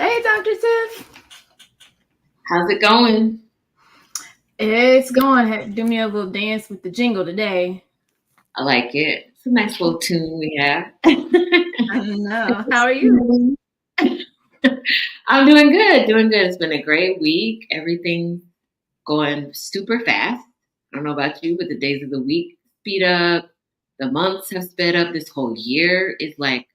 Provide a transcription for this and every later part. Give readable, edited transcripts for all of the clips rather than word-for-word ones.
Hey, Dr. Tiff. How's it going? It's going. Do me a little dance with the jingle today. I like it. It's a nice little tune we have. I know. How are you? I'm doing good, doing good. It's been a great week. Everything's going super fast. I don't know about you, but the days of the week speed up. The months have sped up. This whole year is like,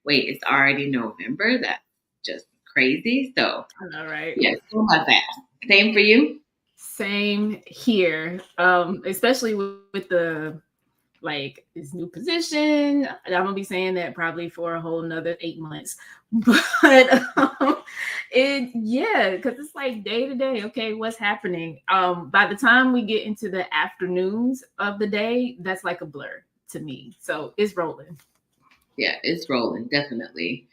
wait, it's already November? That's just crazy. So, All right. yeah, it's going by fast. Same for you? Same here. Especially with the this new position. I'm gonna be saying that probably for a whole nother 8 months. But because it's like day to day. Okay, what's happening? By the time we get into the afternoons of the day, that's like a blur to me. So it's rolling. Yeah, it's rolling, definitely.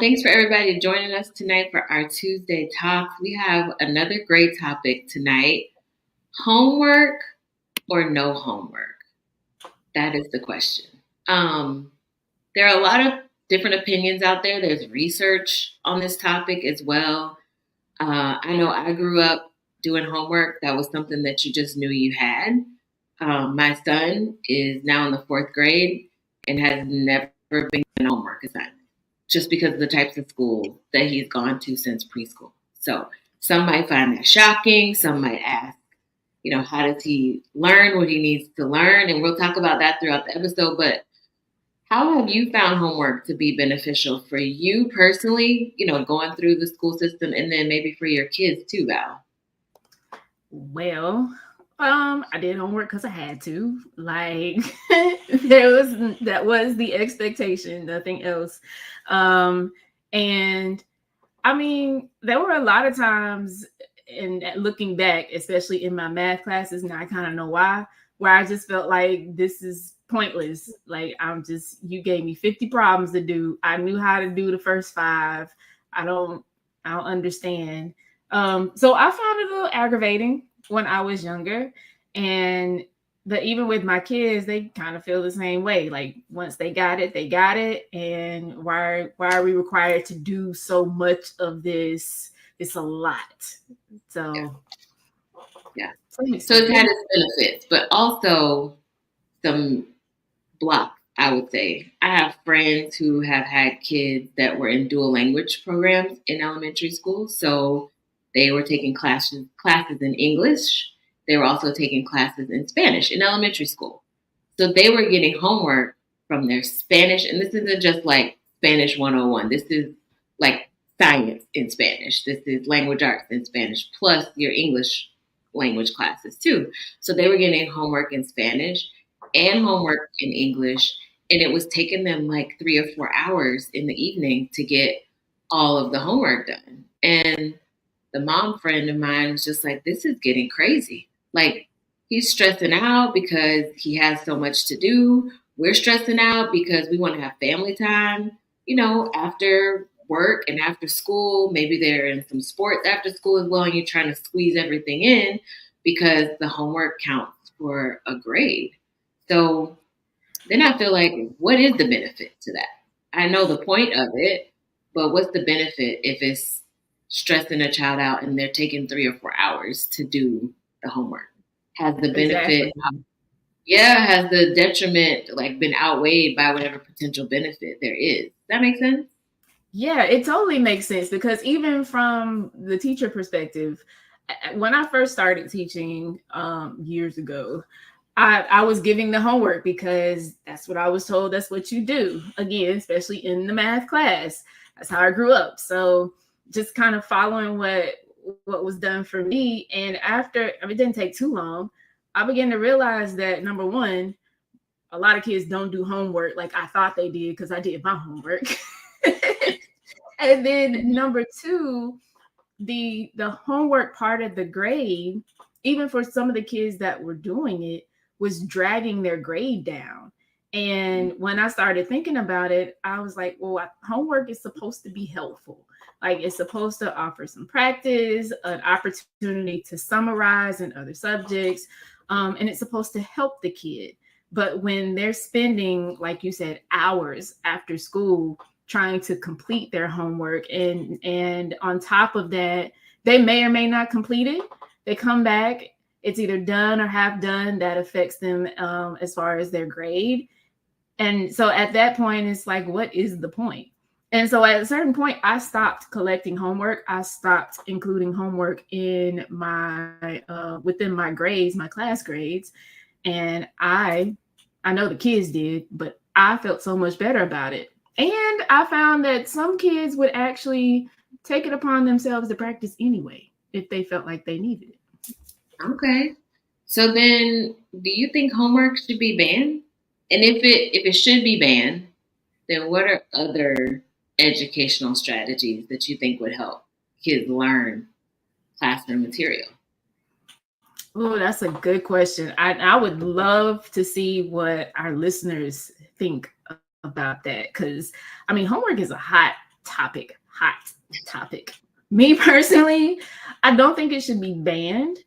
Thanks for everybody joining us tonight for our Tuesday talks. We have another great topic tonight. Homework or no homework? That is the question. Um, there are a lot of different opinions out there. There's research on this topic as well. I know I grew up doing homework. That was something that you just knew you had. My son is now in the fourth grade and has never been given a homework assignment just because of the types of schools that he's gone to since preschool. So some might find that shocking. Some might ask, how does he learn what he needs to learn? And we'll talk about that throughout the episode. But how have you found homework to be beneficial for you personally, going through the school system and then maybe for your kids too, Val? Well, I did homework because I had to. That was the expectation, nothing else. And I mean, there were a lot of times, and looking back, especially in my math classes, and I kind of know why, where I just felt like this is pointless. Like you gave me 50 problems to do. I knew how to do the first five. I don't, I don't understand. So I found it a little aggravating when I was younger, and even with my kids, they kind of feel the same way. Like once they got it, they got it. And why are we required to do so much of this? It's a lot. Yeah. So Yeah. So it's had its benefits, but also some block, I would say. I have friends who have had kids that were in dual language programs in elementary school. So they were taking classes in English. They were also taking classes in Spanish in elementary school. So they were getting homework from their Spanish, and this isn't just like Spanish 101. This is like science in Spanish. This is language arts in Spanish, plus your English language classes too. So they were getting homework in Spanish and homework in English, and it was taking them like 3 or 4 hours in the evening to get all of the homework done. And the mom friend of mine was just like, this is getting crazy. Like, he's stressing out because he has so much to do. We're stressing out because we want to have family time, after work and after school. Maybe they're in some sports after school as well, and you're trying to squeeze everything in because the homework counts for a grade. So then I feel like, what is the benefit to that? I know the point of it, but what's the benefit if it's stressing a child out and they're taking 3 or 4 hours to do the homework? Has the benefit, exactly. has the detriment like been outweighed by whatever potential benefit there is? Does that make sense? Yeah, it totally makes sense because even from the teacher perspective, when I first started teaching years ago, I was giving the homework because that's what I was told. That's what you do. Again, especially in the math class. That's how I grew up. So just kind of following what was done for me. And after, it didn't take too long. I began to realize that number one, a lot of kids don't do homework like I thought they did because I did my homework. And then number two, the homework part of the grade, even for some of the kids that were doing it, was dragging their grade down. And when I started thinking about it, I was like, well, homework is supposed to be helpful. Like it's supposed to offer some practice, an opportunity to summarize in other subjects, and it's supposed to help the kid. But when they're spending, like you said, hours after school trying to complete their homework. And on top of that, they may or may not complete it. They come back, it's either done or half done. That affects them as far as their grade. And so at that point, it's like, what is the point? And so at a certain point, I stopped collecting homework. I stopped including homework in my within my grades, my class grades. And I know the kids did, but I felt so much better about it. And I found that some kids would actually take it upon themselves to practice anyway, if they felt like they needed it. Okay. So then, do you think homework should be banned? And if it should be banned, then what are other educational strategies that you think would help kids learn classroom material? Oh, that's a good question. I would love to see what our listeners think about that, because I mean, homework is a hot topic. Me personally, I don't think it should be banned.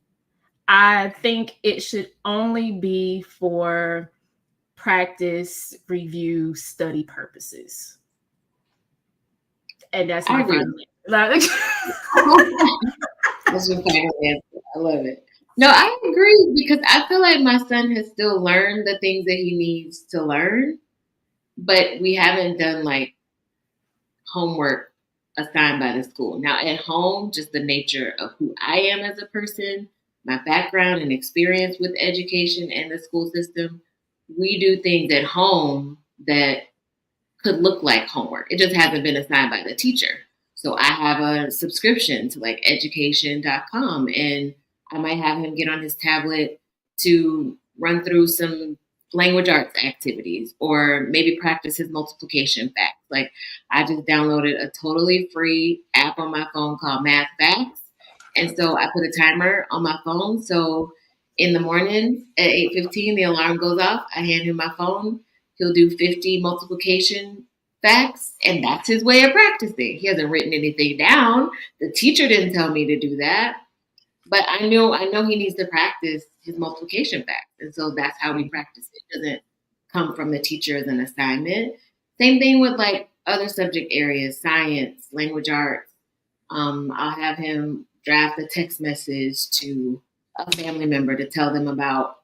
I think it should only be for practice, review, study purposes. And that's my final answer. That's your final answer. I love it. No, I agree, because I feel like my son has still learned the things that he needs to learn, but we haven't done like homework assigned by the school. Now at home, just the nature of who I am as a person, my background and experience with education and the school system, we do things at home that could look like homework. It just hasn't been assigned by the teacher. So I have a subscription to like education.com, and I might have him get on his tablet to run through some language arts activities, or maybe practice his multiplication facts. Like, I just downloaded a totally free app on my phone called Math Facts. And so I put a timer on my phone. So in the morning at 8:15, the alarm goes off. I hand him my phone. He'll do 50 multiplication facts, and that's his way of practicing. He hasn't written anything down. The teacher didn't tell me to do that. But I know he needs to practice his multiplication facts. And so that's how we practice it. It doesn't come from the teacher as an assignment. Same thing with like other subject areas, science, language arts. I'll have him draft a text message to a family member to tell them about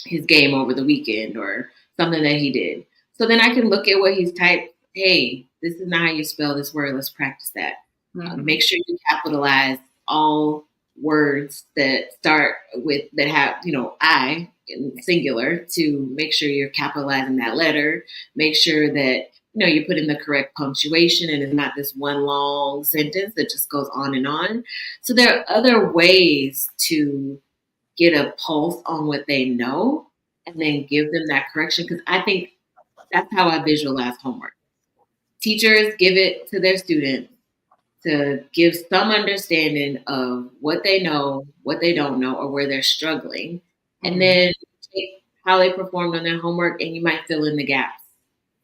his game over the weekend or something that he did. So then I can look at what he's typed. Hey, this is not how you spell this word. Let's practice that. Mm-hmm. Make sure you capitalize all words that start with, that have, I in singular, to make sure you're capitalizing that letter. Make sure that, you put in the correct punctuation and it's not this one long sentence that just goes on and on. So there are other ways to get a pulse on what they know and then give them that correction. Because I think that's how I visualize homework. Teachers give it to their students to give some understanding of what they know, what they don't know, or where they're struggling. And then take how they performed on their homework, and you might fill in the gaps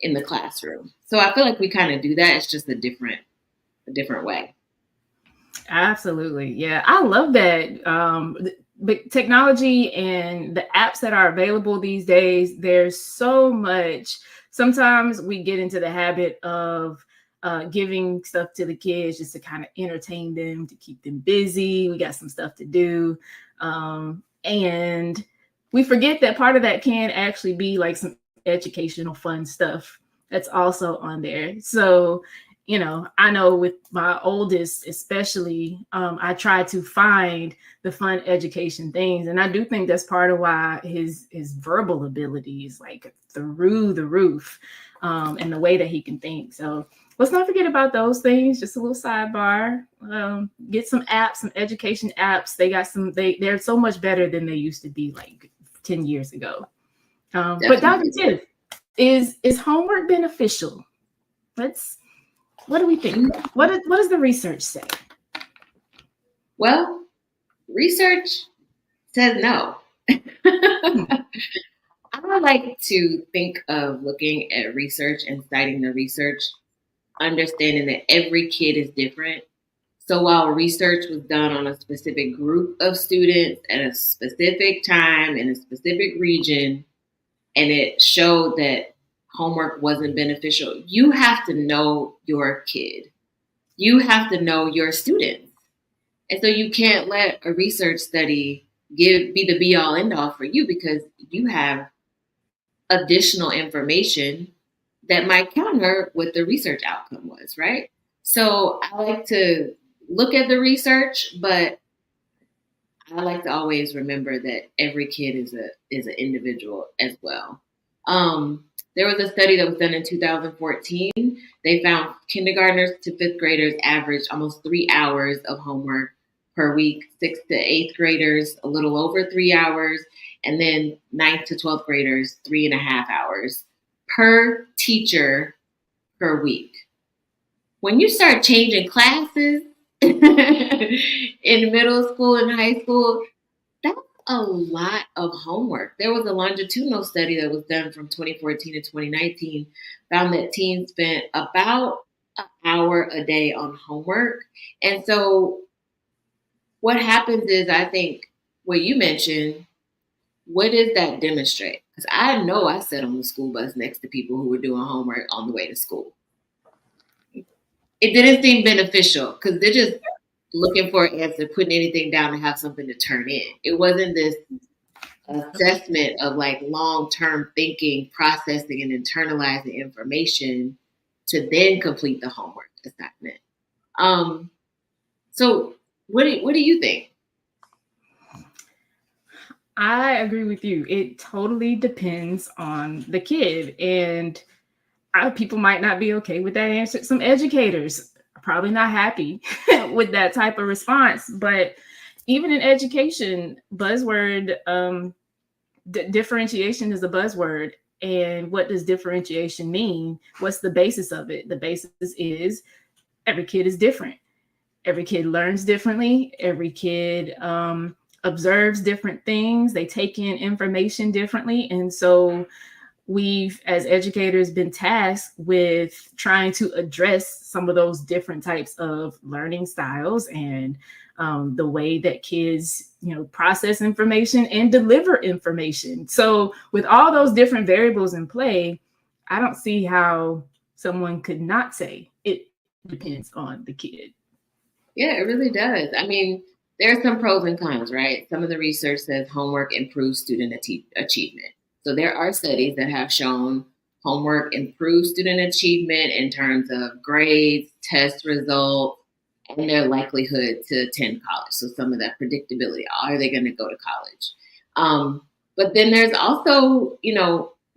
in the classroom. So I feel like we kind of do that. It's just a different way. Absolutely. Yeah. I love that. But technology and the apps that are available these days, there's so much. Sometimes we get into the habit of giving stuff to the kids just to kind of entertain them, to keep them busy. We got some stuff to do. And we forget that part of that can actually be like some educational fun stuff that's also on there. So, I know with my oldest, especially, I try to find the fun education things. And I do think that's part of why his verbal ability is like through the roof, and the way that he can think. So let's not forget about those things. Just a little sidebar. Get some apps, some education apps. They got they're so much better than they used to be like 10 years ago. But Dr. Tiff, is homework beneficial? What do we think? What does the research say? Well, research says no. I like to think of looking at research and citing the research, understanding that every kid is different. So while research was done on a specific group of students at a specific time in a specific region, and it showed that homework wasn't beneficial. You have to know your kid. You have to know your students. And so you can't let a research study be the be all end all for you, because you have additional information that might counter what the research outcome was, right? So I like to look at the research, but I like to always remember that every kid is an individual as well. There was a study that was done in 2014. They found kindergartners to fifth graders averaged almost 3 hours of homework per week, 6th to 8th graders a little over 3 hours, and then 9th to 12th graders 3.5 hours per teacher per week. When you start changing classes in middle school and high school, that's a lot of homework. There was a longitudinal study that was done from 2014 to 2019, found that teens spent about an hour a day on homework. And so what happens is, I think what you mentioned, what does that demonstrate? Because I know I sat on the school bus next to people who were doing homework on the way to school. It didn't seem beneficial because they're just looking for an answer, putting anything down to have something to turn in. It wasn't this assessment of like long-term thinking, processing, and internalizing information to then complete the homework assignment. So what do you think? I agree with you. It totally depends on the kid, and people might not be okay with that answer. Some educators are probably not happy with that type of response. But even in education, buzzword, differentiation is a buzzword. And what does differentiation mean? What's the basis of it? The basis is every kid is different. Every kid learns differently. Every kid observes different things. They take in information differently. And so we've, as educators, been tasked with trying to address some of those different types of learning styles and the way that kids, process information and deliver information. So with all those different variables in play, I don't see how someone could not say it depends on the kid. Yeah, it really does. I mean, there are some pros and cons, right? Some of the research says homework improves student achievement. So there are studies that have shown homework improves student achievement in terms of grades, test results, and their likelihood to attend college. So some of that predictability, are they going to go to college? But then there's also,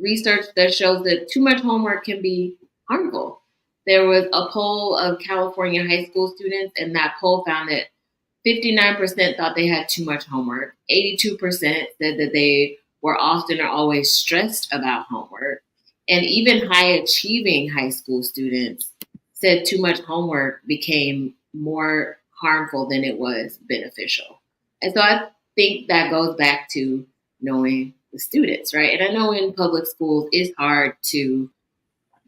research that shows that too much homework can be harmful. There was a poll of California high school students, and that poll found that 59% thought they had too much homework. 82% said that they were often or always stressed about homework. And even high achieving high school students said too much homework became more harmful than it was beneficial. And so I think that goes back to knowing the students, right? And I know in public schools, it's hard to,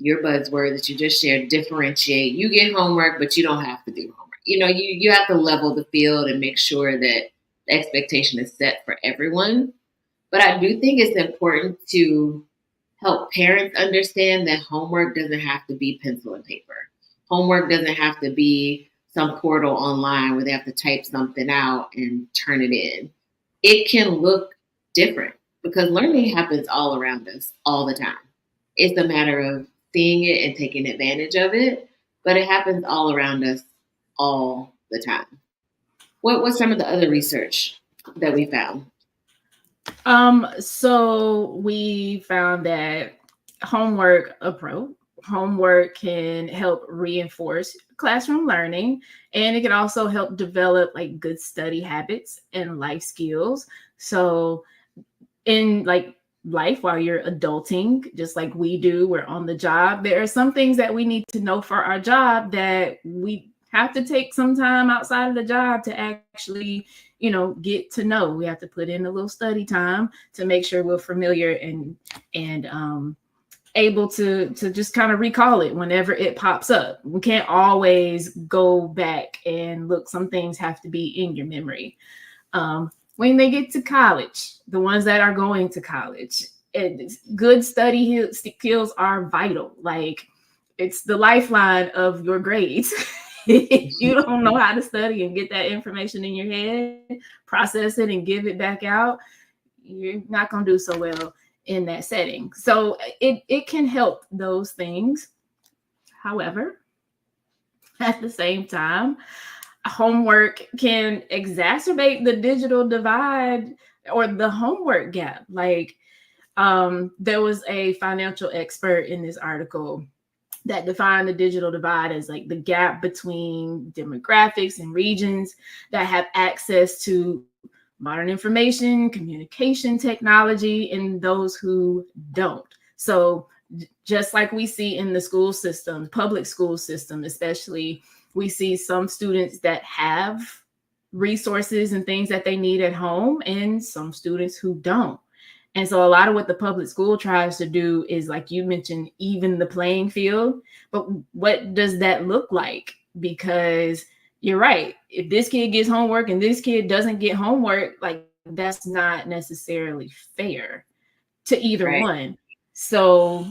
your buzzword that you just shared, differentiate. You get homework, but you don't have to do homework. You have to level the field and make sure that the expectation is set for everyone. But I do think it's important to help parents understand that homework doesn't have to be pencil and paper. Homework doesn't have to be some portal online where they have to type something out and turn it in. It can look different because learning happens all around us all the time. It's a matter of seeing it and taking advantage of it, but it happens all around us all the time. What was some of the other research that we found? So we found that homework can help reinforce classroom learning, and it can also help develop like good study habits and life skills. So in like life, while you're adulting, just like we do, we're on the job, there are some things that we need to know for our job that we have to take some time outside of the job to actually, get to know. We have to put in a little study time to make sure we're familiar and able to just kind of recall it whenever it pops up. We can't always go back and look. Some things have to be in your memory. When they get to college, the ones that are going to college, good study skills are vital. Like, it's the lifeline of your grades. If you don't know how to study and get that information in your head, process it and give it back out, you're not going to do so well in that setting. So it can help those things. However, at the same time, homework can exacerbate the digital divide or the homework gap. Like, there was a financial expert in this article that defined the digital divide as like the gap between demographics and regions that have access to modern information, communication technology, and those who don't. So just like we see in the school system, public school system especially, we see some students that have resources and things that they need at home and some students who don't. And so a lot of what the public school tries to do is, like you mentioned, even the playing field. But what does that look like? Because you're right. If this kid gets homework and this kid doesn't get homework, like, that's not necessarily fair to either one. So,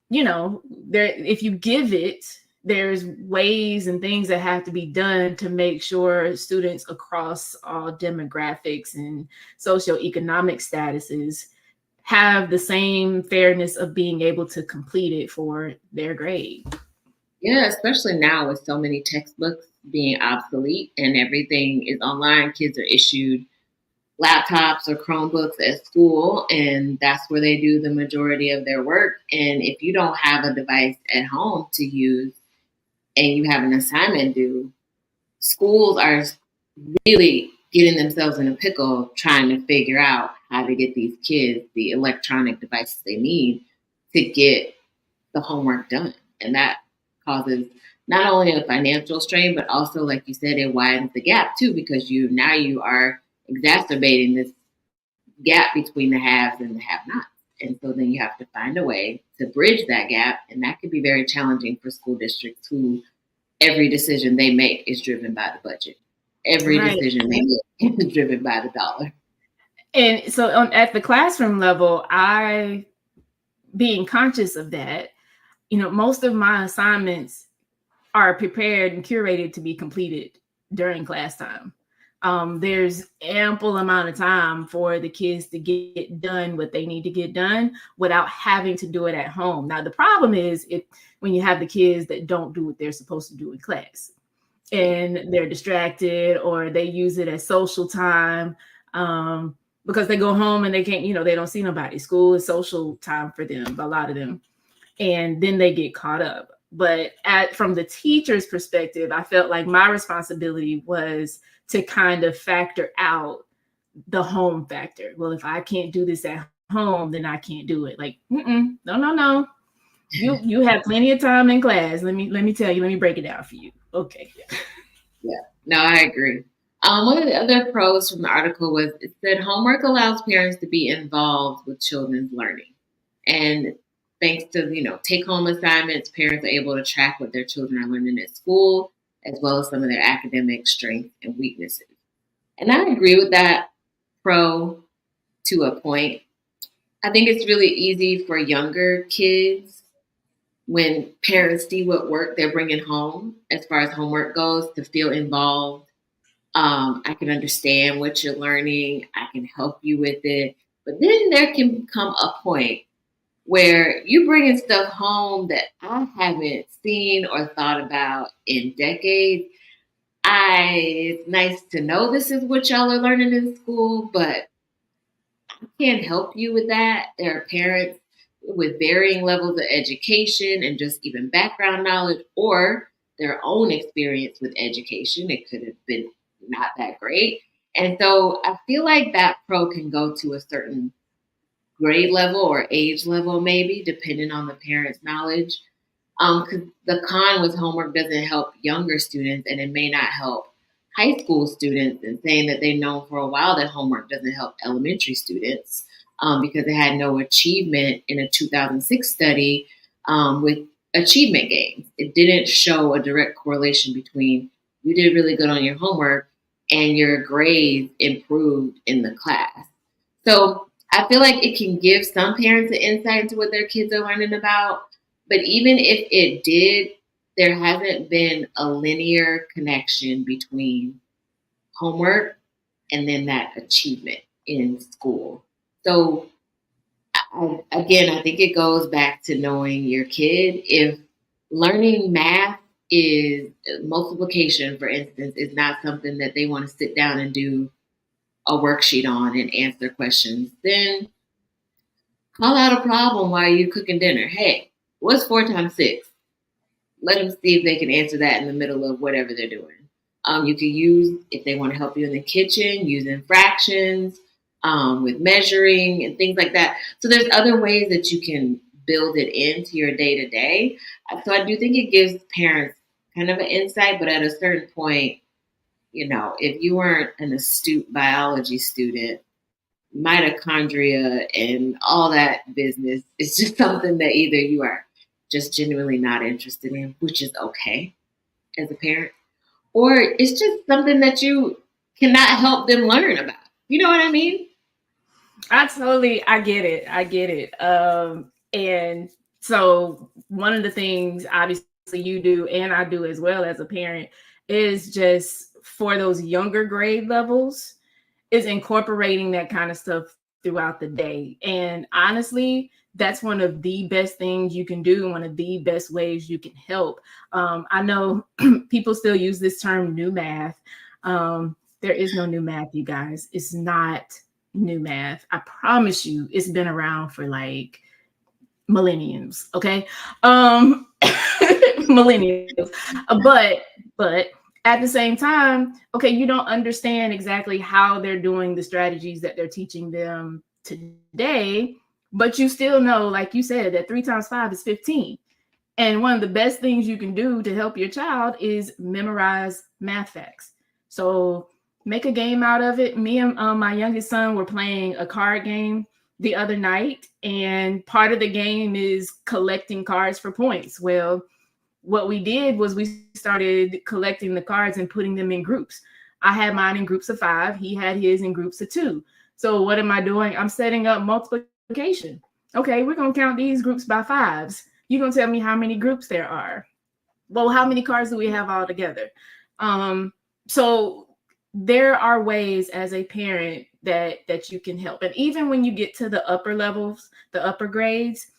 if you give it, there's ways and things that have to be done to make sure students across all demographics and socioeconomic statuses have the same fairness of being able to complete it for their grade. Yeah, especially now with so many textbooks being obsolete and everything is online. Kids are issued laptops or Chromebooks at school, and that's where they do the majority of their work. And if you don't have a device at home to use and you have an assignment due, schools are really getting themselves in a pickle trying to figure out how to get these kids the electronic devices they need to get the homework done. And that causes not only a financial strain, but also, like you said, it widens the gap too, because you are exacerbating this gap between the haves and the have-nots. And so then you have to find a way to bridge that gap. And that could be very challenging for school districts who every decision they make is driven by the budget. Every decision they make is driven by the dollar. And so at the classroom level, being conscious of that, most of my assignments are prepared and curated to be completed during class time. There's ample amount of time for the kids to get done what they need to get done without having to do it at home. Now, the problem is when you have the kids that don't do what they're supposed to do in class and they're distracted or they use it as social time because they go home and they can't, they don't see nobody. School is social time for them, a lot of them. And then they get caught up. But from the teacher's perspective, I felt like my responsibility was to kind of factor out the home factor. Well, if I can't do this at home, then I can't do it. Like, no. You have plenty of time in class. Let me tell you. Let me break it down for you. Okay. Yeah. No, I agree. One of the other pros from the article was it said homework allows parents to be involved with children's learning, and thanks to take-home assignments, parents are able to track what their children are learning at school, as well as some of their academic strengths and weaknesses. And I agree with that pro to a point. I think it's really easy for younger kids when parents see what work they're bringing home as far as homework goes to feel involved. I can understand what you're learning. I can help you with it. But then there can come a point where you bringing stuff home that I haven't seen or thought about in decades. It's nice to know this is what y'all are learning in school, but I can't help you with that. There are parents with varying levels of education and just even background knowledge or their own experience with education. It could have been not that great. And so I feel like that pro can go to a certain grade level or age level, maybe, depending on the parent's knowledge. Because the con with homework doesn't help younger students, and it may not help high school students, and saying that they've known for a while that homework doesn't help elementary students because it had no achievement in a 2006 study with achievement gains. It didn't show a direct correlation between you did really good on your homework and your grades improved in the class. So I feel like it can give some parents an insight into what their kids are learning about. But even if it did, there hasn't been a linear connection between homework and then that achievement in school. So again, I think it goes back to knowing your kid. If learning math is multiplication, for instance, is not something that they want to sit down and do a worksheet on and answer questions, then call out a problem while you're cooking dinner. Hey, what's 4 times 6? Let them see if they can answer that in the middle of whatever they're doing. You can use, if they want to help you in the kitchen, using fractions, with measuring and things like that. So there's other ways that you can build it into your day to day. So I do think it gives parents kind of an insight, but at a certain point, if you weren't an astute biology student, mitochondria and all that business is just something that either you are just genuinely not interested in, which is okay as a parent, or it's just something that you cannot help them learn about. You know what I mean? I get it. And so one of the things obviously you do and I do as well as a parent is just for those younger grade levels is incorporating that kind of stuff throughout the day. And honestly, that's one of the best things you can do, one of the best ways you can help. I know people still use this term new math. There is no new math, you guys. It's not new math. I promise you, it's been around for like millenniums, okay? Millennials. But at the same time, okay, you don't understand exactly how they're doing the strategies that they're teaching them today, but you still know, like you said, that 3 times 5 is 15. And one of the best things you can do to help your child is memorize math facts. So make a game out of it. Me and my youngest son were playing a card game the other night, and part of the game is collecting cards for points. Well, what we did was we started collecting the cards and putting them in groups. I had mine in groups of 5. He had his in groups of 2. So what am I doing? I'm setting up multiplication. Okay, we're going to count these groups by 5s. You're going to tell me how many groups there are. Well, how many cards do we have all together? So there are ways as a parent that you can help. And even when you get to the upper levels, the upper grades,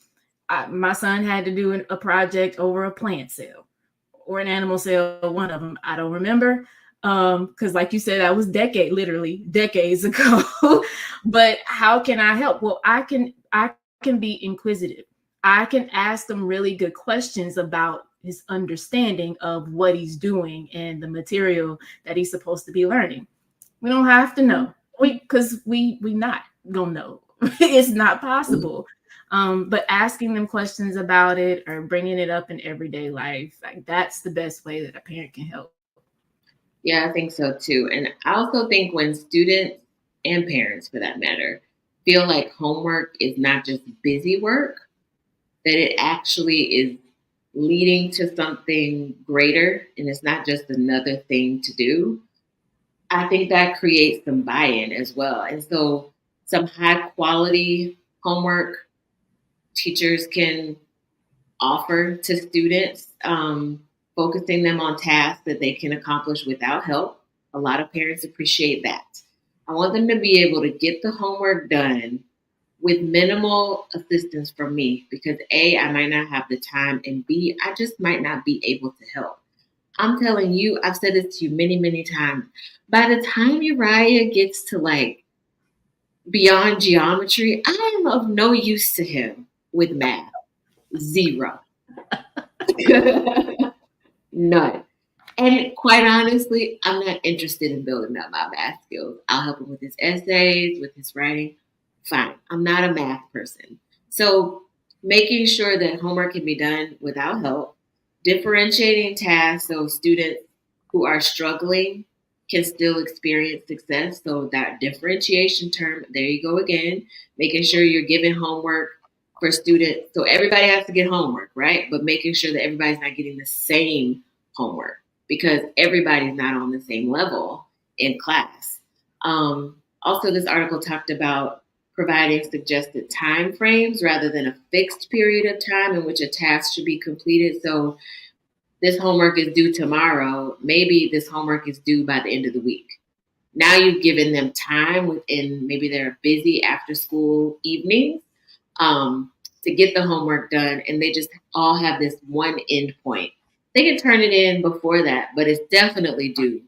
my son had to do a project over a plant cell or an animal cell, one of them. I don't remember. Because like you said, that was literally decades ago. But how can I help? Well, I can be inquisitive. I can ask them really good questions about his understanding of what he's doing and the material that he's supposed to be learning. We don't have to know. Because we not gonna know. It's not possible. But asking them questions about it or bringing it up in everyday life, like that's the best way that a parent can help. Yeah, I think so too. And I also think when students and parents, for that matter, feel like homework is not just busy work, that it actually is leading to something greater and it's not just another thing to do, I think that creates some buy-in as well. And so some high quality homework teachers can offer to students, focusing them on tasks that they can accomplish without help. A lot of parents appreciate that. I want them to be able to get the homework done with minimal assistance from me because A, I might not have the time, and B, I just might not be able to help. I'm telling you, I've said this to you many, many times. By the time Uriah gets to like beyond geometry, I am of no use to him with math. 0. None. And quite honestly, I'm not interested in building up my math skills. I'll help him with his essays, with his writing. Fine. I'm not a math person. So making sure that homework can be done without help, differentiating tasks so students who are struggling can still experience success. So that differentiation term, there you go again, making sure you're giving homework for students. So everybody has to get homework, right? But making sure that everybody's not getting the same homework because everybody's not on the same level in class. Also, this article talked about providing suggested time frames rather than a fixed period of time in which a task should be completed. So this homework is due tomorrow. Maybe this homework is due by the end of the week. Now you've given them time within maybe their busy after school evenings to get the homework done, and they just all have this one end point. They can turn it in before that, but it's definitely due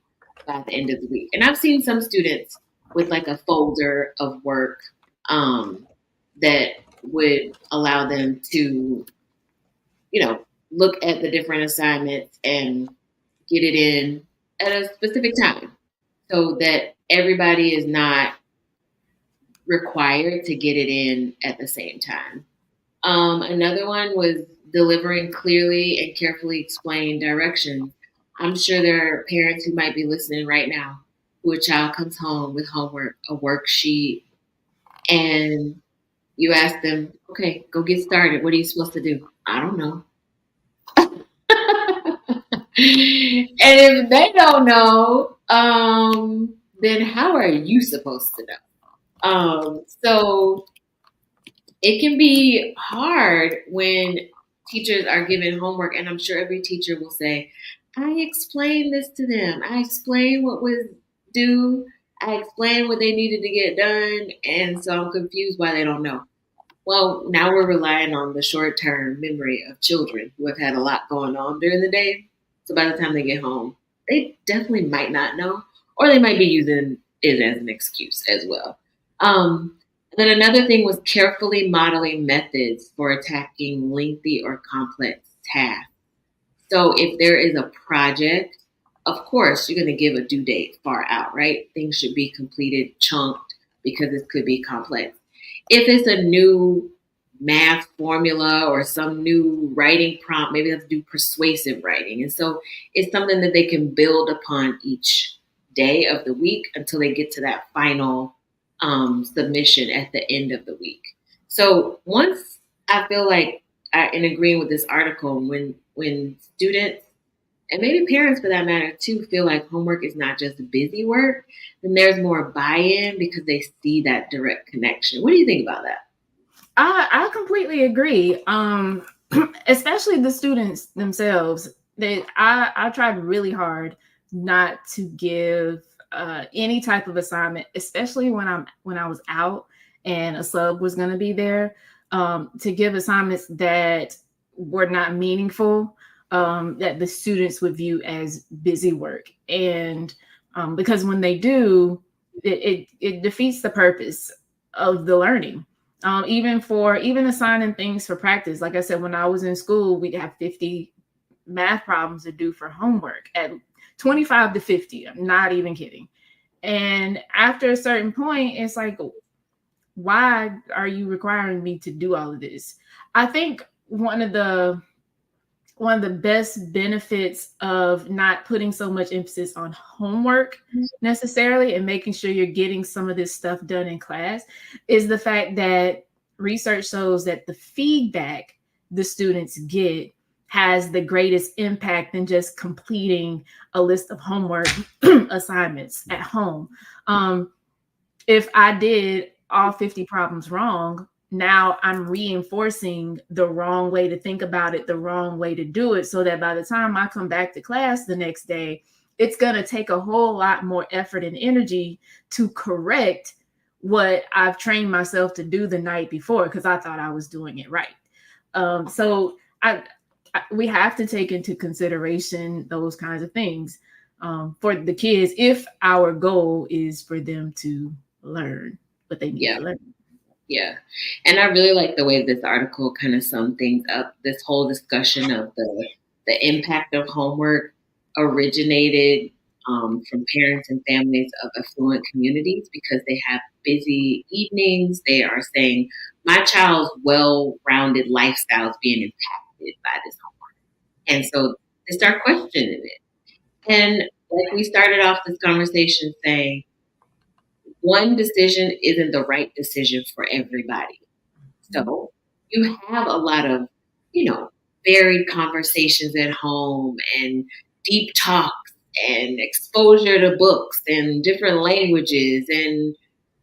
by the end of the week. And I've seen some students with like a folder of work that would allow them to, look at the different assignments and get it in at a specific time so that everybody is not required to get it in at the same time. Another one was delivering clearly and carefully explained directions. I'm sure there are parents who might be listening right now who a child comes home with homework, a worksheet, and you ask them, okay, go get started. What are you supposed to do? I don't know. And if they don't know, then how are you supposed to know? So it can be hard when teachers are given homework, and I'm sure every teacher will say, I explained this to them. I explained what was due. I explained what they needed to get done, and so I'm confused why they don't know. Well, now we're relying on the short-term memory of children who have had a lot going on during the day. So by the time they get home, they definitely might not know, or they might be using it as an excuse as well. And then another thing was carefully modeling methods for attacking lengthy or complex tasks. So if there is a project, of course, you're going to give a due date far out, right? Things should be completed, chunked, because it could be complex. If it's a new math formula or some new writing prompt, maybe they have to do persuasive writing. And so it's something that they can build upon each day of the week until they get to that final submission at the end of the week. So once I feel like, in agreeing with this article, when students, and maybe parents for that matter too, feel like homework is not just busy work, then there's more buy-in because they see that direct connection. What do you think about that? I completely agree. Especially the students themselves. I tried really hard not to give any type of assignment, especially when I was out and a sub was going to be there, to give assignments that were not meaningful, that the students would view as busy work. And because when they do, it defeats the purpose of the learning. Even assigning things for practice. Like I said, when I was in school, we'd have 50 math problems to do for homework at 25 to 50. I'm not even kidding. And after a certain point, it's like, why are you requiring me to do all of this? I think one of the best benefits of not putting so much emphasis on homework necessarily and making sure you're getting some of this stuff done in class is the fact that research shows that the feedback the students get has the greatest impact than just completing a list of homework assignments at home. If I did all 50 problems wrong, now I'm reinforcing the wrong way to think about it, the wrong way to do it, so that by the time I come back to class the next day, it's going to take a whole lot more effort and energy to correct what I've trained myself to do the night before because I thought I was doing it right. So we have to take into consideration those kinds of things for the kids if our goal is for them to learn what they need to learn. Yeah. And I really like the way this article kind of summed things up. This whole discussion of the impact of homework originated from parents and families of affluent communities because they have busy evenings. They are saying, my child's well-rounded lifestyle is being impacted by this homework. And so they start questioning it. And like we started off this conversation saying, one decision isn't the right decision for everybody. So you have a lot of, varied conversations at home and deep talks and exposure to books and different languages and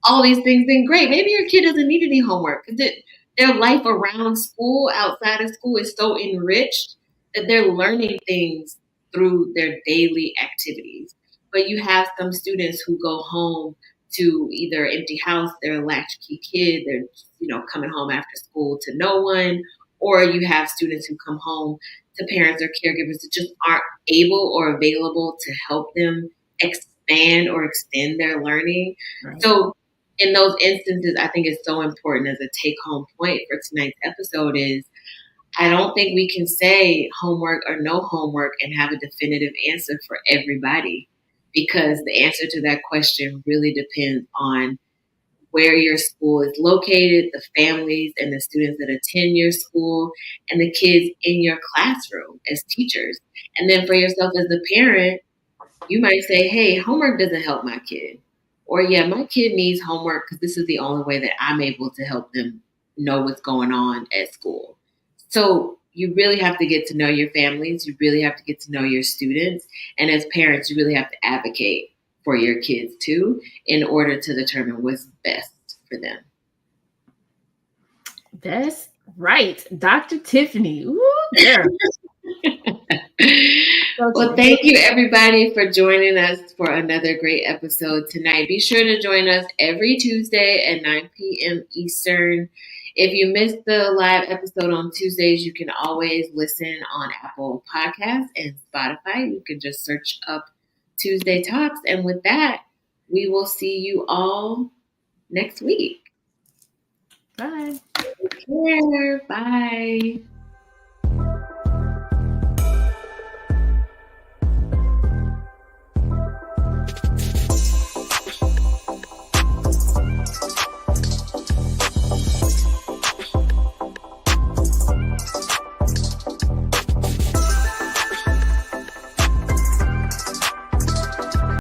all these things, then great. Maybe your kid doesn't need any homework because their life around school, outside of school, is so enriched that they're learning things through their daily activities. But you have some students who go home to either empty house, they're a latchkey kid, they're coming home after school to no one, or you have students who come home to parents or caregivers that just aren't able or available to help them expand or extend their learning. Right. So in those instances, I think it's so important as a take-home point for tonight's episode is I don't think we can say homework or no homework and have a definitive answer for everybody, because the answer to that question really depends on where your school is located, the families and the students that attend your school, and the kids in your classroom as teachers. And then for yourself as a parent, you might say, hey, homework doesn't help my kid. Or, yeah, my kid needs homework because this is the only way that I'm able to help them know what's going on at school. So you really have to get to know your families. You really have to get to know your students. And as parents, you really have to advocate for your kids too, in order to determine what's best for them. That's right. Dr. Tiffany. Ooh, there. Well, thank you everybody for joining us for another great episode tonight. Be sure to join us every Tuesday at 9 p.m. Eastern. If you missed the live episode on Tuesdays, you can always listen on Apple Podcasts and Spotify. You can just search up Tuesday Talks. And with that, we will see you all next week. Bye. Take care. Bye.